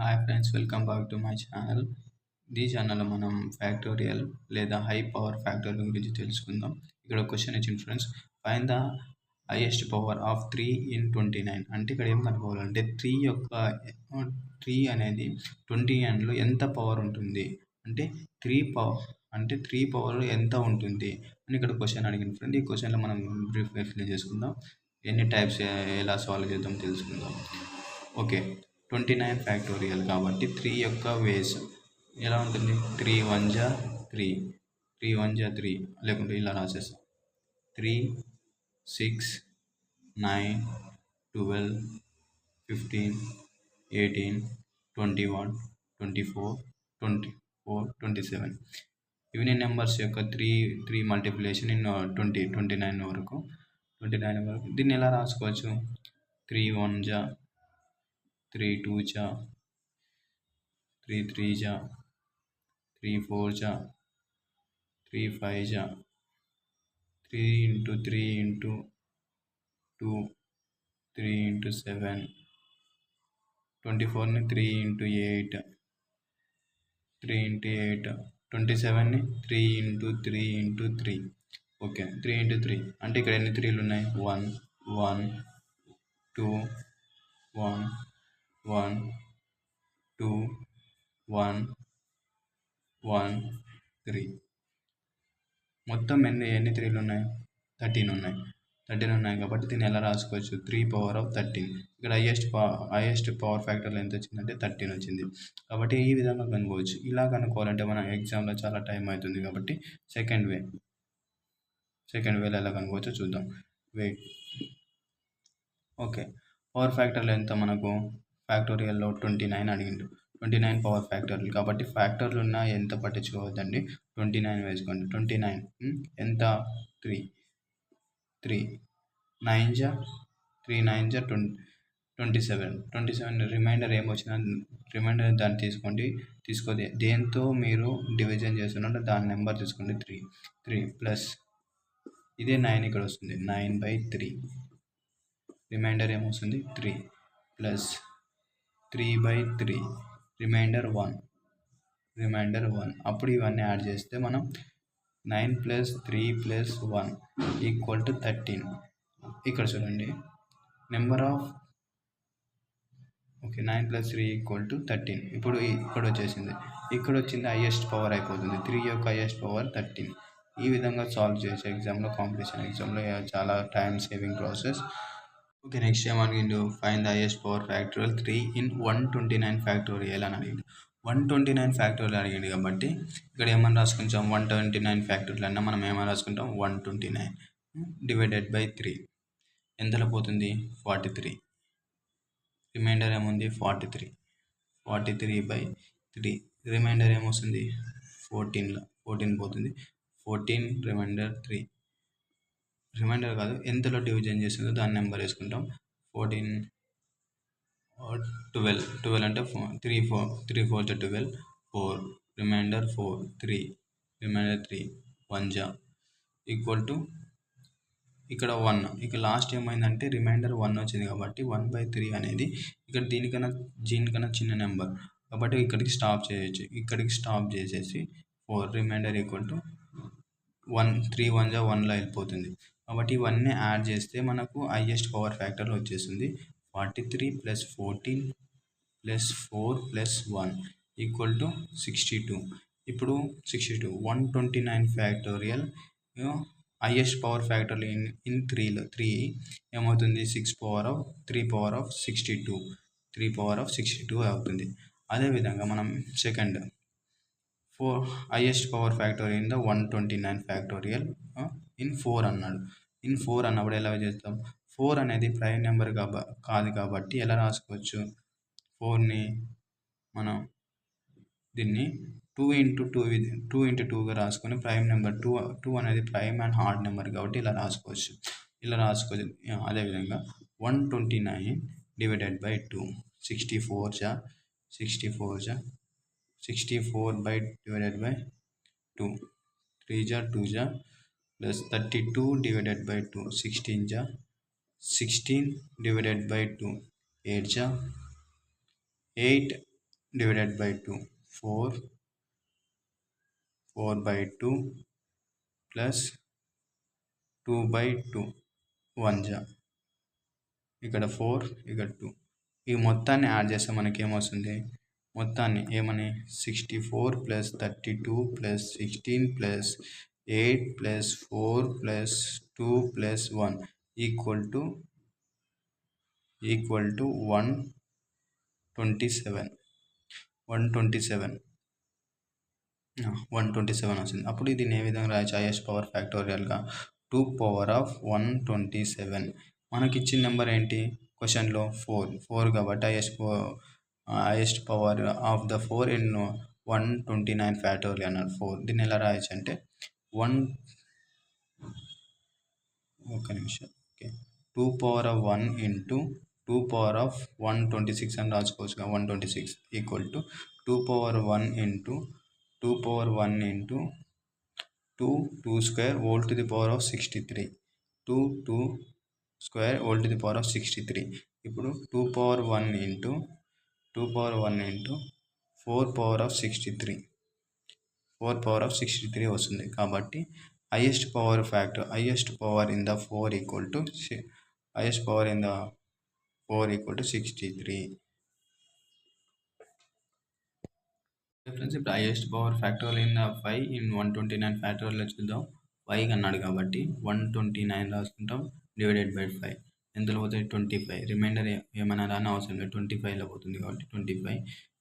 Hi friends, welcome back to my channel. ఈ ఛానల్లో మనం ఫ్యాక్టోరియల్ లేదా హై పవర్ ఫ్యాక్టోరియల్ గురించి తెలుసుకుందాం. ఇక్కడ క్వశ్చన్ ఇచ్చింది friends. Find the highest power of 3 in 29. అంటే ఇక్కడ ఏం కనుక్కోవాలంటే 3 అనేది 29లో ఎంత పవర్ ఉంటుంది అంటే 3 పవర్ ఎంత ఉంటుంది అని ఇక్కడ క్వశ్చన్ అడిగింది ఫ్రెండ్. ఈ క్వశ్చన్లో మనం బ్రీఫ్గా ఎక్స్ప్లెయిన్ చేసుకుందాం. ఎన్ని టైప్స్ ఎలా సాల్వ్ చేద్దాం తెలుసుకుందాం. ఓకే, 29 ఫ్యాక్టోరియల్ కాబట్టి 3 యొక్క వేస్ ఎలా ఉంటుంది? 3 1 జా 3, 3 1 జా 3, లేకుంటే ఇలా రాసేస్తాం 3 6 9 12 15 18 21 24 24 27. ఇవి నెంబర్స్ యొక్క త్రీ మల్టిప్లికేషన్ ఇన్ 29 వరకు. దీన్ని ఎలా రాసుకోవచ్చు? 3 1 జా 3 2 जा 3 3 जा 3 4 जा 3 5 जा 3 into 3 into 2 3 into 7 24 ని 3 into 8 3 into 8 27 ని 3 into 3 into 3. ఓకే, 3 into 3 అంటే ఇక్కడ ఎన్ని 3లు ఉన్నాయి? 1 1 2 1 1 2 1 1 3. మొత్తం ఎన్ని 3లు ఉన్నాయి? 13 ఉన్నాయి. 13 ఉన్నాయి కాబట్టి దీన్ని ఎలా రాసుకోవచ్చు? 3 పవర్ ఆఫ్ 13. ఇక్కడ హైయెస్ట్ పవర్ ఫ్యాక్టర్ ఎంత వచ్చిందంటే 13 వచ్చింది. కాబట్టి ఈ విధంగా కనుక్కోవచ్చు. ఇలా కనుక్కోవాలంటే మన ఎగ్జామ్లో చాలా టైం అవుతుంది కాబట్టి సెకండ్ వేలో ఎలా కనుక్కోవచ్చో చూద్దాం. వెయిట్. ఓకే, పవర్ ఫ్యాక్టర్లో ఎంత మనకు? ఫ్యాక్టోరియల్లో 29 అడిగిండు. 29 పవర్ ఫ్యాక్టర్లు కాబట్టి ఫ్యాక్టర్లు ఉన్న ఎంత పట్టించుకోవద్దండి, 29 వేసుకోండి. 29 ఎంత? 3 3 9 జా 3 9 జా 27. రిమైండర్ ఏమొచ్చినా రిమైండర్ దాన్ని తీసుకోండి. దేంతో మీరు డివిజన్ చేస్తున్నారో దాని నెంబర్ తీసుకోండి. 3 ప్లస్ ఇదే 9 ఇక్కడ వస్తుంది. 9/3. రిమైండర్ ఏమొస్తుంది? 3 ప్లస్ 3/3 రిమైండర్ 1. అప్పుడు ఇవన్నీ యాడ్ చేస్తే మనం 9 + 3 + 1 = 13. ఇక్కడ చూడండి నెంబర్ ఆఫ్ 9 + 3 = 13. ఇప్పుడు ఇక్కడ వచ్చేసింది. ఇక్కడ వచ్చింది హైయెస్ట్ పవర్ అయిపోతుంది. 3 యొక్క హైయెస్ట్ పవర్ 13. ఈ విధంగా సాల్వ్ చేయొచ్చు ఎగ్జామ్లో. కాంపిటీషన్ ఎగ్జామ్లో చాలా time saving process. Okay, next ఏమడిగిండు? Find the highest power factorial 3 in 129 factorial అని అడిగిండు. 129 ఫ్యాక్టోరియల్ అడిగిండు కాబట్టి ఇక్కడ ఏమని రాసుకుంటాం? 129 ఫ్యాక్టోరియల్ అన్నా మనం ఏమని రాసుకుంటాం? 129 డివైడెడ్ బై 3 ఎంతలో పోతుంది? 43. రిమైండర్ ఏముంది? 43/3. రిమైండర్ ఏమొస్తుంది? 14 పోతుంది. 14 రిమైండర్ 3. రిమైండర్ కాదు, ఎంతలో డివిజన్ చేస్తుందో దాని నెంబర్ వేసుకుంటాం. 14 12 అంటే 3 4 12 4 రిమైండర్ 4 3 రిమైండర్ 3 1 జా = ఇక్కడ 1. ఇక లాస్ట్ ఏమైందంటే రిమైండర్ 1 వచ్చింది కాబట్టి 1/3 అనేది ఇక్కడ దీనికన్నా చిన్న నెంబర్ కాబట్టి ఇక్కడికి స్టాప్ చేయొచ్చు. ఇక్కడికి స్టాప్ చేసేసి 4 రిమైండర్ = 1 3 1 జా 1లో వెళ్ళిపోతుంది. కాబట్టి ఇవన్నీ యాడ్ చేస్తే మనకు హైయెస్ట్ పవర్ ఫ్యాక్టర్ వచ్చేస్తుంది. 43 + 14 + 4 + 1 = 62. ఇప్పుడు 62 129 factorial highest power factor in 3 ఏమవుతుంది? 3 పవర్ ఆఫ్ 62 అవుతుంది. అదేవిధంగా మనం second highest power factor in the 129 factorial in 4 అన్నాడు. ఇన్ 4 అన్నప్పుడు ఎలా చేస్తాం? 4 అనేది ప్రైమ్ నెంబర్ కాదు కాబట్టి ఎలా రాసుకోవచ్చు? 4ని మనం దీన్ని 2 into 2గా రాసుకొని ప్రైమ్ నెంబర్ 2 అనేది ప్రైమ్ అండ్ హార్డ్ నెంబర్ కాబట్టి ఇలా రాసుకోవచ్చు. అదేవిధంగా 129 డివైడెడ్ బై 2 64 జా 64 డివైడెడ్ బై 2 3 జా 2 జా ప్లస్ 32 డివైడెడ్ బై 2 16 జా 16 డివైడెడ్ బై 2 8 జా 8 divided by 2. 4 by 2 plus 2 by 2 1 జా ఇక్కడ 4 ఇక్కడ 2. ఈ మొత్తాన్ని యాడ్ చేస్తే మనకి ఏమొస్తుంది, మొత్తాన్ని ఏమని 64 plus 32 plus 16 plus 8 plus 4 plus 2 plus 1 equal to 127 వస్తుంది. అప్పుడు దీన్ని ఏ విధంగా రాయొచ్చు, హైయెస్ట్ పవర్ ఫ్యాక్టోరియల్గా 2 పవర్ ఆఫ్ 127. మనకి ఇచ్చిన నెంబర్ ఏంటి క్వశ్చన్లో 4 కాబట్టి highest power of the 4 in 129 factorial అన్నారు 4. దీన్ని ఎలా రాయొచ్చు అంటే 2 power of 1 into 2 power of 126 అని రాసుకోవచ్చు. 126 equal to 2 power 1 into 2 power 1 into 2 square whole to the power of 63. 2 square whole to the power of 63. ఇప్పుడు 2 పవర్ 1 ఇంటూ 4 పవర్ ఆఫ్ 63 వస్తుంది. కాబట్టి highest power in the 4 equal to 63. Friends ఇప్పుడు highest power factorial in 5 in 129 factorial చూద్దాం. 5 అన్నాడు కాబట్టి 129 రాసుకుంటాం divided by 5. ఎంతలో పోతుంది 25. రిమైండర్ ఏమైనా రాని అవసరం లేదు, 25లో పోతుంది కాబట్టి 25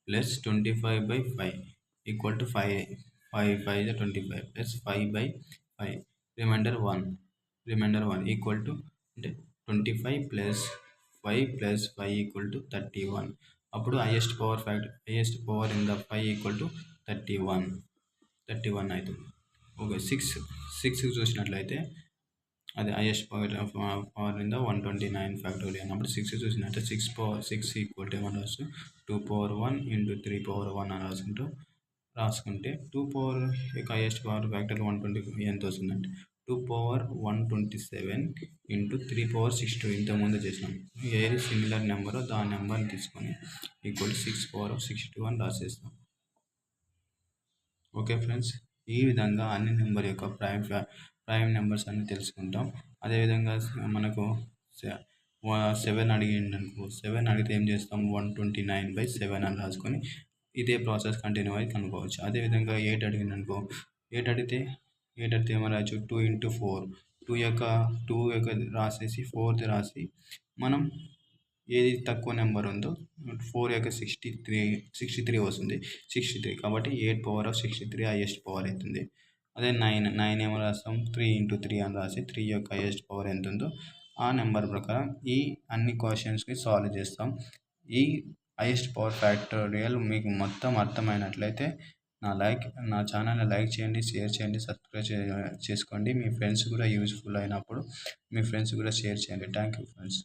plus 25/5 equal to 5 5 25 plus 5/5 reminder 1 equal to అంటే 25 ప్లస్ 5 ప్లస్ 5 ఈక్వల్ టు 31. అప్పుడు highest power in the 5 equal to 31 అవుతుంది. ఓకే, 6 చూసినట్లయితే అది highest power in the 129 factorial అన్నప్పుడు 6 చూసినట్లయితే 6 ఈక్వల్ టు ఏమని రాసు 2 పవర్ 1 ఇంటూ 3 పవర్ 1 అని రాసుకుంటే 2 పవర్ యొక్క హైయెస్ట్ పవర్ ఫ్యాక్టర్ 120 ఎంత వస్తుందంటే 2 పవర్ 127 ఇంటూ 3 పవర్ 62 ఇంతకుముందు చేసినాం. ఏది సిమిలర్ నెంబరో దాని నెంబర్ని తీసుకొని ఈక్వల్ 6 పవర్ ఆఫ్ 62 అని రాసేస్తాం. ఓకే ఫ్రెండ్స్, ఈ విధంగా అన్ని నెంబర్ యొక్క ప్రైమ్ నెంబర్స్ అన్ని తెలుసుకుంటాం. అదేవిధంగా మనకు 7 అడిగిందనుకో, 7 అడిగితే ఏం చేస్తాం 129/7 అని రాసుకొని ఇదే ప్రాసెస్ కంటిన్యూ అయ్యి కనుక్కోవచ్చు. అదేవిధంగా 8 అడిగిందనుకో, 8 అడిగితే ఏమని రాయొచ్చు 2 ఇంటూ 4 2 యొక్క రాసేసి 4ది రాసి మనం ఏది తక్కువ నెంబర్ ఉందో 4 యొక్క 63 వస్తుంది. 63 కాబట్టి 8 పవర్ ఆఫ్ 63 హైయెస్ట్ పవర్ అవుతుంది. అదే 9 ఏమో రాస్తాం 3 ఇంటూ 3 అని రాసి 3 యొక్క హైయెస్ట్ పవర్ ఎంత ఉందో ఆ నెంబర్ ప్రకారం ఈ అన్ని క్వశ్చన్స్కి సాల్వ్ చేస్తాం. ఈ హైయెస్ట్ పవర్ ఫ్యాక్టోరియల్ మీకు మొత్తం అర్థమైనట్లయితే నా ఛానల్ని లైక్ చేయండి, షేర్ చేయండి, సబ్స్క్రైబ్ చేసుకోండి. మీ ఫ్రెండ్స్ కూడా యూజ్ఫుల్ అయినప్పుడు మీ ఫ్రెండ్స్ కూడా షేర్ చేయండి. Thank you friends.